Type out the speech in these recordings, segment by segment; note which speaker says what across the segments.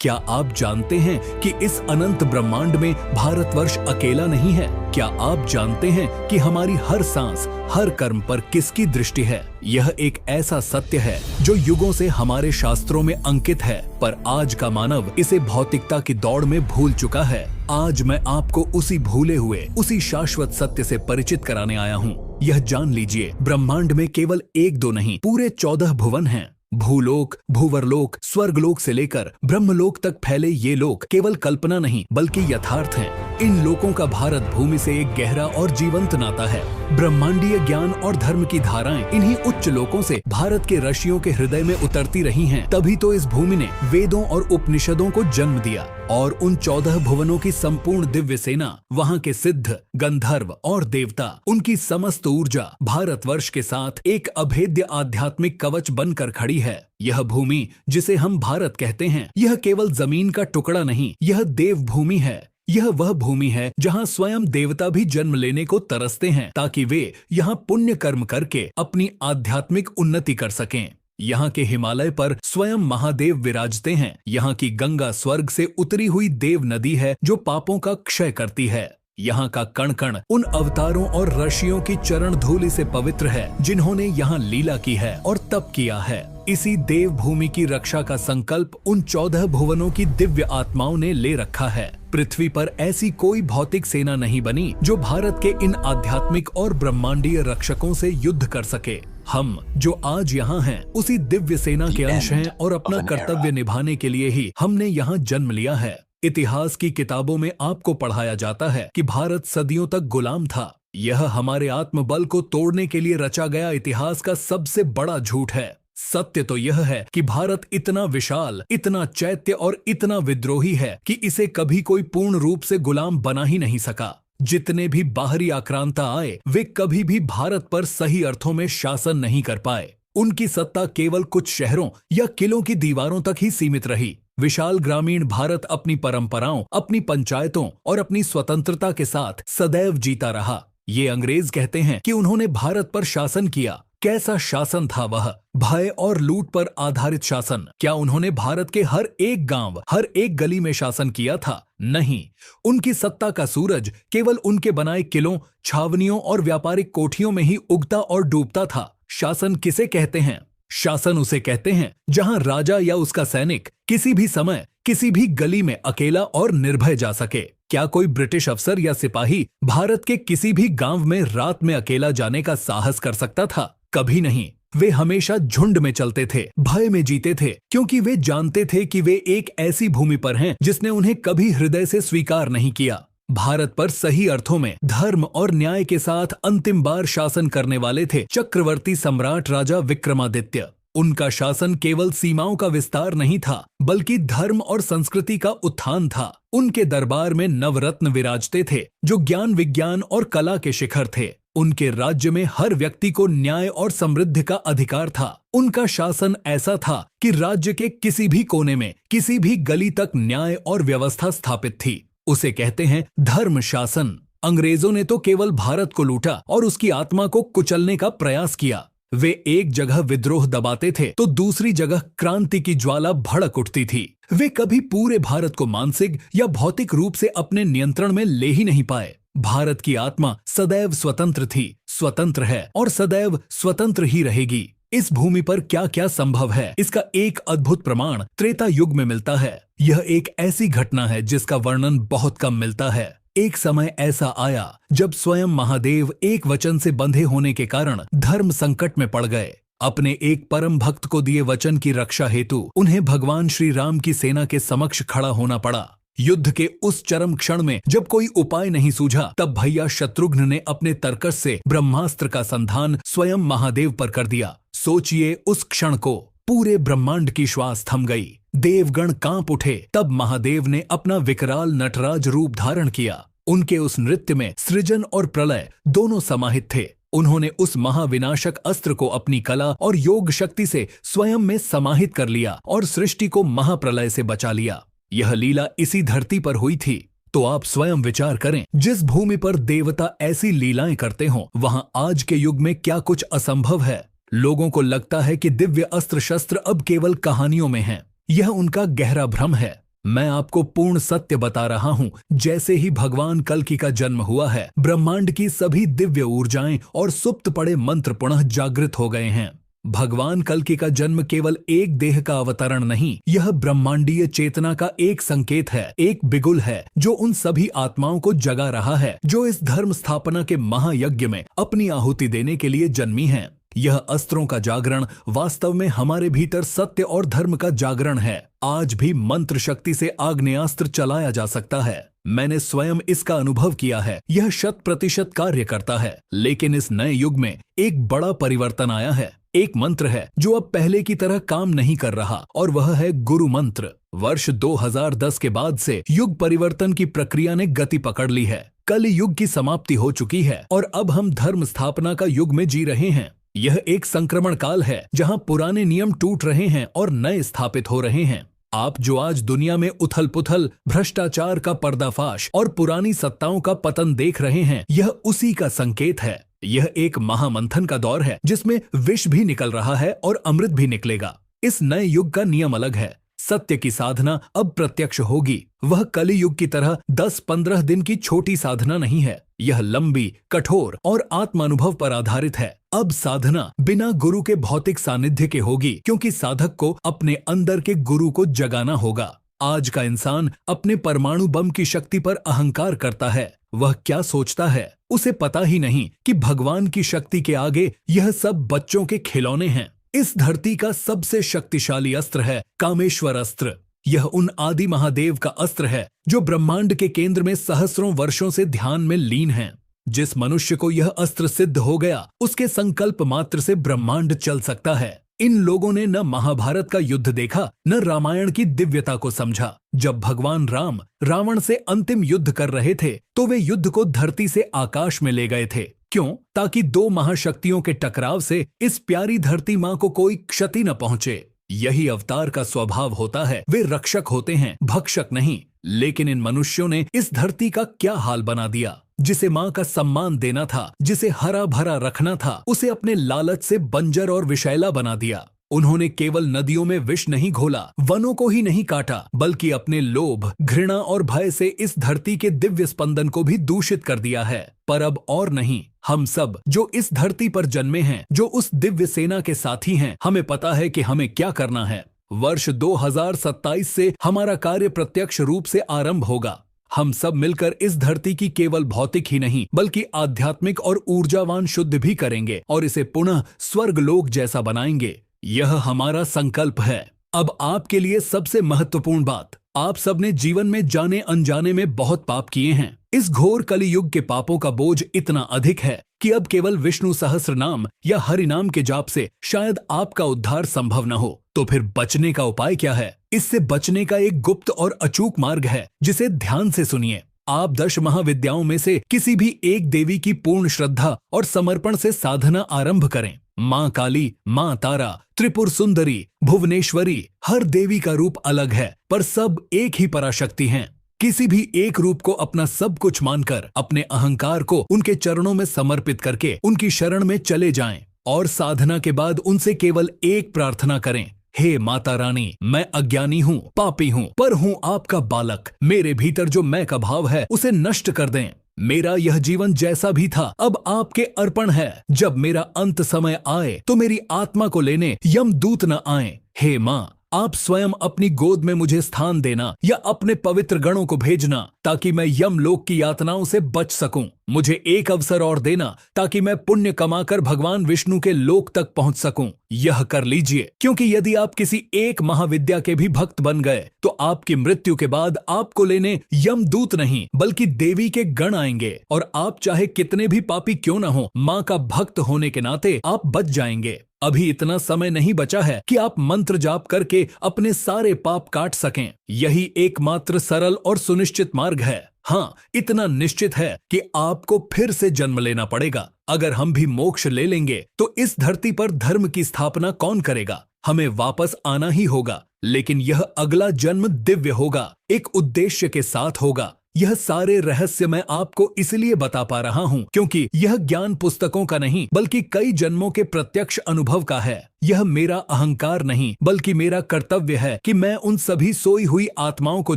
Speaker 1: क्या आप जानते हैं कि इस अनंत ब्रह्मांड में भारतवर्ष अकेला नहीं है? क्या आप जानते हैं कि हमारी हर सांस, हर कर्म पर किसकी दृष्टि है? यह एक ऐसा सत्य है जो युगों से हमारे शास्त्रों में अंकित है, पर आज का मानव इसे भौतिकता की दौड़ में भूल चुका है। आज मैं आपको उसी भूले हुए, उसी शाश्वत सत्य से परिचित कराने आया हूँ। यह जान लीजिए, ब्रह्मांड में केवल एक दो नहीं, पूरे 14 भुवन हैं। भूलोक, भूवरलोक, स्वर्गलोक से लेकर ब्रह्मलोक तक फैले ये लोक केवल कल्पना नहीं बल्कि यथार्थ हैं। इन लोकों का भारत भूमि से एक गहरा और जीवंत नाता है। ब्रह्मांडीय ज्ञान और धर्म की धाराएं इन्हीं उच्च लोकों से भारत के ऋषियों के हृदय में उतरती रही हैं। तभी तो इस भूमि ने वेदों और उपनिषदों को जन्म दिया और उन 14 भुवनों की संपूर्ण दिव्य सेना, वहाँ के सिद्ध, गंधर्व और देवता, उनकी समस्त ऊर्जा भारतवर्ष के साथ एक अभेद्य आध्यात्मिक कवच बनकर खड़ी है। यह भूमि जिसे हम भारत कहते हैं, यह केवल जमीन का टुकड़ा नहीं, यह देव भूमि है। यह वह भूमि है जहाँ स्वयं देवता भी जन्म लेने को तरसते हैं ताकि वे यहाँ पुण्य कर्म करके अपनी आध्यात्मिक उन्नति कर सकें। यहाँ के हिमालय पर स्वयं महादेव विराजते हैं। यहाँ की गंगा स्वर्ग से उतरी हुई देव नदी है जो पापों का क्षय करती है। यहाँ का कण कण उन अवतारों और ऋषियों की चरण धूलि से पवित्र है जिन्होंने यहाँ लीला की है और तप किया है। इसी देव भूमि की रक्षा का संकल्प उन 14 भुवनों की दिव्य आत्माओं ने ले रखा है। पृथ्वी पर ऐसी कोई भौतिक सेना नहीं बनी जो भारत के इन आध्यात्मिक और ब्रह्मांडीय रक्षकों से युद्ध कर सके। हम जो आज यहाँ हैं, उसी दिव्य सेना के अंश हैं और अपना कर्तव्य निभाने के लिए ही हमने यहाँ जन्म लिया है। इतिहास की किताबों में आपको पढ़ाया जाता है कि भारत सदियों तक गुलाम था। यह हमारे आत्मबल को तोड़ने के लिए रचा गया इतिहास का सबसे बड़ा झूठ है। सत्य तो यह है कि भारत इतना विशाल, इतना चैत्य और इतना विद्रोही है कि इसे कभी कोई पूर्ण रूप से गुलाम बना ही नहीं सका। जितने भी बाहरी आक्रांता आए, वे कभी भी भारत पर सही अर्थों में शासन नहीं कर पाए। उनकी सत्ता केवल कुछ शहरों या किलों की दीवारों तक ही सीमित रही। विशाल ग्रामीण भारत अपनी परंपराओं, अपनी पंचायतों और अपनी स्वतंत्रता के साथ सदैव जीता रहा। ये अंग्रेज कहते हैं कि उन्होंने भारत पर शासन किया। कैसा शासन था वह? भय और लूट पर आधारित शासन। क्या उन्होंने भारत के हर एक गांव, हर एक गली में शासन किया था? नहीं। उनकी सत्ता का सूरज केवल उनके बनाए किलों, छावनियों और व्यापारिक कोठियों में ही उगता और डूबता था। शासन किसे कहते हैं? शासन उसे कहते हैं जहां राजा या उसका सैनिक किसी भी समय, किसी भी गली में अकेला और निर्भय जा सके। क्या कोई ब्रिटिश अफसर या सिपाही भारत के किसी भी गांव में रात में अकेला जाने का साहस कर सकता था? कभी नहीं। वे हमेशा झुंड में चलते थे, भय में जीते थे, क्योंकि वे जानते थे कि वे एक ऐसी भूमि पर हैं जिसने उन्हें कभी हृदय से स्वीकार नहीं किया। भारत पर सही अर्थों में धर्म और न्याय के साथ अंतिम बार शासन करने वाले थे चक्रवर्ती सम्राट राजा विक्रमादित्य। उनका शासन केवल सीमाओं का विस्तार नहीं था, बल्कि धर्म और संस्कृति का उत्थान था। उनके दरबार में नवरत्न विराजते थे जो ज्ञान, विज्ञान और कला के शिखर थे। उनके राज्य में हर व्यक्ति को न्याय और समृद्धि का अधिकार था। उनका शासन ऐसा था कि राज्य के किसी भी कोने में, किसी भी गली तक न्याय और व्यवस्था स्थापित थी। उसे कहते हैं धर्म शासन। अंग्रेजों ने तो केवल भारत को लूटा और उसकी आत्मा को कुचलने का प्रयास किया। वे एक जगह विद्रोह दबाते थे तो दूसरी जगह क्रांति की ज्वाला भड़क उठती थी। वे कभी पूरे भारत को मानसिक या भौतिक रूप से अपने नियंत्रण में ले ही नहीं पाए। भारत की आत्मा सदैव स्वतंत्र थी, स्वतंत्र है और सदैव स्वतंत्र ही रहेगी। इस भूमि पर क्या क्या संभव है, इसका एक अद्भुत प्रमाण त्रेता युग में मिलता है। यह एक ऐसी घटना है जिसका वर्णन बहुत कम मिलता है। एक समय ऐसा आया जब स्वयं महादेव एक वचन से बंधे होने के कारण धर्म संकट में पड़ गए। अपने एक परम भक्त को दिए वचन की रक्षा हेतु उन्हें भगवान श्री राम की सेना के समक्ष खड़ा होना पड़ा। युद्ध के उस चरम क्षण में जब कोई उपाय नहीं सूझा, तब भैया शत्रुघ्न ने अपने तरकस से ब्रह्मास्त्र का संधान स्वयं महादेव पर कर दिया। सोचिए उस क्षण को, पूरे ब्रह्मांड की श्वास थम गई, देवगण कांप उठे। तब महादेव ने अपना विकराल नटराज रूप धारण किया। उनके उस नृत्य में सृजन और प्रलय दोनों समाहित थे। उन्होंने उस महाविनाशक अस्त्र को अपनी कला और योग शक्ति से स्वयं में समाहित कर लिया और सृष्टि को महाप्रलय से बचा लिया। यह लीला इसी धरती पर हुई थी। तो आप स्वयं विचार करें, जिस भूमि पर देवता ऐसी लीलाएं करते हों, वहां आज के युग में क्या कुछ असंभव है। लोगों को लगता है कि दिव्य अस्त्र शस्त्र अब केवल कहानियों में हैं। यह उनका गहरा भ्रम है। मैं आपको पूर्ण सत्य बता रहा हूँ। जैसे ही भगवान कल्कि का जन्म हुआ है, ब्रह्मांड की सभी दिव्य ऊर्जाएं और सुप्त पड़े मंत्र पुनः जागृत हो गए हैं। भगवान कल्कि का जन्म केवल एक देह का अवतरण नहीं, यह ब्रह्मांडीय चेतना का एक संकेत है, एक बिगुल है जो उन सभी आत्माओं को जगा रहा है जो इस धर्म स्थापना के महायज्ञ में अपनी आहुति देने के लिए जन्मी हैं। यह अस्त्रों का जागरण वास्तव में हमारे भीतर सत्य और धर्म का जागरण है। आज भी मंत्र शक्ति से आग्नेयास्त्र चलाया जा सकता है। मैंने स्वयं इसका अनुभव किया है। यह 100% कार्य करता है। लेकिन इस नए युग में एक बड़ा परिवर्तन आया है। एक मंत्र है जो अब पहले की तरह काम नहीं कर रहा और वह है गुरु मंत्र। वर्ष 2010 के बाद से युग परिवर्तन की प्रक्रिया ने गति पकड़ ली है। कलि युग की समाप्ति हो चुकी है और अब हम धर्म स्थापना का युग में जी रहे हैं। यह एक संक्रमण काल है जहां पुराने नियम टूट रहे हैं और नए स्थापित हो रहे हैं। आप जो आज दुनिया में उथल पुथल, भ्रष्टाचार का पर्दाफाश और पुरानी सत्ताओं का पतन देख रहे हैं, यह उसी का संकेत है। यह एक महामंथन का दौर है जिसमें विष भी निकल रहा है और अमृत भी निकलेगा। इस नए युग का नियम अलग है। सत्य की साधना अब प्रत्यक्ष होगी। वह कलि युग की तरह 10-15 दिन की छोटी साधना नहीं है। यह लंबी, कठोर और आत्मानुभव पर आधारित है। अब साधना बिना गुरु के भौतिक सानिध्य के होगी, क्योंकि साधक को अपने अंदर के गुरु को जगाना होगा। आज का इंसान अपने परमाणु बम की शक्ति पर अहंकार करता है। वह क्या सोचता है, उसे पता ही नहीं कि भगवान की शक्ति के आगे यह सब बच्चों के खिलौने हैं। इस धरती का सबसे शक्तिशाली अस्त्र है कामेश्वर अस्त्र। यह उन आदि महादेव का अस्त्र है जो ब्रह्मांड के केंद्र में सहस्रों वर्षों से ध्यान में लीन हैं। जिस मनुष्य को यह अस्त्र सिद्ध हो गया, उसके संकल्प मात्र से ब्रह्मांड चल सकता है। इन लोगों ने न महाभारत का युद्ध देखा, न रामायण की दिव्यता को समझा। जब भगवान राम रावण से अंतिम युद्ध कर रहे थे, तो वे युद्ध को धरती से आकाश में ले गए थे। क्यों? ताकि दो महाशक्तियों के टकराव से इस प्यारी धरती माँ को कोई क्षति न पहुंचे। यही अवतार का स्वभाव होता है। वे रक्षक होते हैं, भक्षक नहीं। लेकिन इन मनुष्यों ने इस धरती का क्या हाल बना दिया। जिसे माँ का सम्मान देना था, जिसे हरा भरा रखना था, उसे अपने लालच से बंजर और विषैला बना दिया। उन्होंने केवल नदियों में विष नहीं घोला, वनों को ही नहीं काटा, बल्कि अपने लोभ, घृणा और भय से इस धरती के दिव्य स्पंदन को भी दूषित कर दिया है। पर अब और नहीं। हम सब जो इस धरती पर जन्मे हैं, जो उस दिव्य सेना के साथी हैं, हमें पता है कि हमें क्या करना है। वर्ष 2027 से हमारा कार्य प्रत्यक्ष रूप से आरंभ होगा। हम सब मिलकर इस धरती की केवल भौतिक ही नहीं, बल्कि आध्यात्मिक और ऊर्जावान शुद्ध भी करेंगे और इसे पुनः स्वर्गलोक जैसा बनाएंगे। यह हमारा संकल्प है। अब आपके लिए सबसे महत्वपूर्ण बात, आप सबने जीवन में जाने अनजाने में बहुत पाप किए हैं। इस घोर कलियुग के पापों का बोझ इतना अधिक है कि अब केवल विष्णु सहस्त्र नाम या हरि नाम के जाप से शायद आपका उद्धार संभव न हो। तो फिर बचने का उपाय क्या है? इससे बचने का एक गुप्त और अचूक मार्ग है, जिसे ध्यान से सुनिए। आप 10 महाविद्याओं में से किसी भी एक देवी की पूर्ण श्रद्धा और समर्पण से साधना आरंभ करें। माँ काली, माँ तारा, त्रिपुर सुंदरी, भुवनेश्वरी, हर देवी का रूप अलग है, पर सब एक ही पराशक्ति हैं। किसी भी एक रूप को अपना सब कुछ मानकर अपने अहंकार को उनके चरणों में समर्पित करके उनकी शरण में चले जाएं और साधना के बाद उनसे केवल एक प्रार्थना करें, हे माता रानी, मैं अज्ञानी हूँ, पापी हूँ, पर हूँ आपका बालक। मेरे भीतर जो मैं का भाव है उसे नष्ट कर दें। मेरा यह जीवन जैसा भी था अब आपके अर्पण है। जब मेरा अंत समय आए तो मेरी आत्मा को लेने यमदूत न आए। हे माँ, आप स्वयं अपनी गोद में मुझे स्थान देना या अपने पवित्र गणों को भेजना ताकि मैं यमलोक की यातनाओं से बच सकूं। मुझे एक अवसर और देना ताकि मैं पुण्य कमाकर भगवान विष्णु के लोक तक पहुंच सकूं। यह कर लीजिए, क्योंकि यदि आप किसी एक महाविद्या के भी भक्त बन गए तो आपकी मृत्यु के बाद आपको लेने यमदूत नहीं बल्कि देवी के गण आएंगे और आप चाहे कितने भी पापी क्यों न हो, माँ का भक्त होने के नाते आप बच जाएंगे। अभी इतना समय नहीं बचा है कि आप मंत्र जाप करके अपने सारे पाप काट सकें। यही एकमात्र सरल और सुनिश्चित मार्ग है। हाँ, इतना निश्चित है कि आपको फिर से जन्म लेना पड़ेगा। अगर हम भी मोक्ष ले लेंगे तो इस धरती पर धर्म की स्थापना कौन करेगा? हमें वापस आना ही होगा, लेकिन यह अगला जन्म दिव्य होगा, एक उद्देश्य के साथ होगा। यह सारे रहस्य मैं आपको इसलिए बता पा रहा हूँ क्योंकि यह ज्ञान पुस्तकों का नहीं बल्कि कई जन्मों के प्रत्यक्ष अनुभव का है। यह मेरा अहंकार नहीं बल्कि मेरा कर्तव्य है कि मैं उन सभी सोई हुई आत्माओं को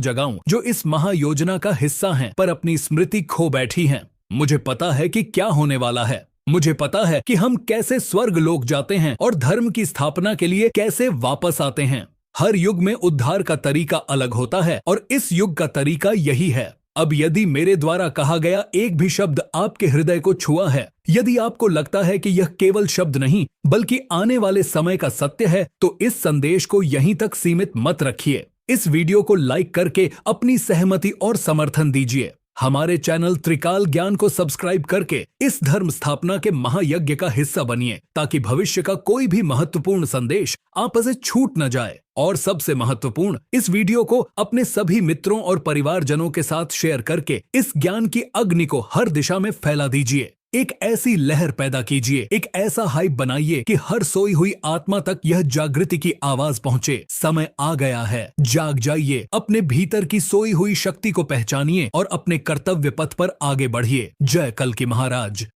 Speaker 1: जगाऊं जो इस महायोजना का हिस्सा हैं पर अपनी स्मृति खो बैठी हैं। मुझे पता है कि क्या होने वाला है। मुझे पता है कि हम कैसे स्वर्ग लोक जाते हैं और धर्म की स्थापना के लिए कैसे वापस आते हैं। हर युग में उद्धार का तरीका अलग होता है और इस युग का तरीका यही है। अब यदि मेरे द्वारा कहा गया एक भी शब्द आपके हृदय को छुआ है, यदि आपको लगता है कि यह केवल शब्द नहीं बल्कि आने वाले समय का सत्य है, तो इस संदेश को यहीं तक सीमित मत रखिए। इस वीडियो को लाइक करके अपनी सहमति और समर्थन दीजिए। हमारे चैनल त्रिकाल ज्ञान को सब्सक्राइब करके इस धर्म स्थापना के महायज्ञ का हिस्सा बनिए ताकि भविष्य का कोई भी महत्वपूर्ण संदेश आप से छूट न जाए। और सबसे महत्वपूर्ण, इस वीडियो को अपने सभी मित्रों और परिवारजनों के साथ शेयर करके इस ज्ञान की अग्नि को हर दिशा में फैला दीजिए। एक ऐसी लहर पैदा कीजिए, एक ऐसा हाइप बनाइए कि हर सोई हुई आत्मा तक यह जागृति की आवाज पहुंचे। समय आ गया है, जाग जाइए, अपने भीतर की सोई हुई शक्ति को पहचानिए और अपने कर्तव्य पथ पर आगे बढ़िए। जय कल की महाराज।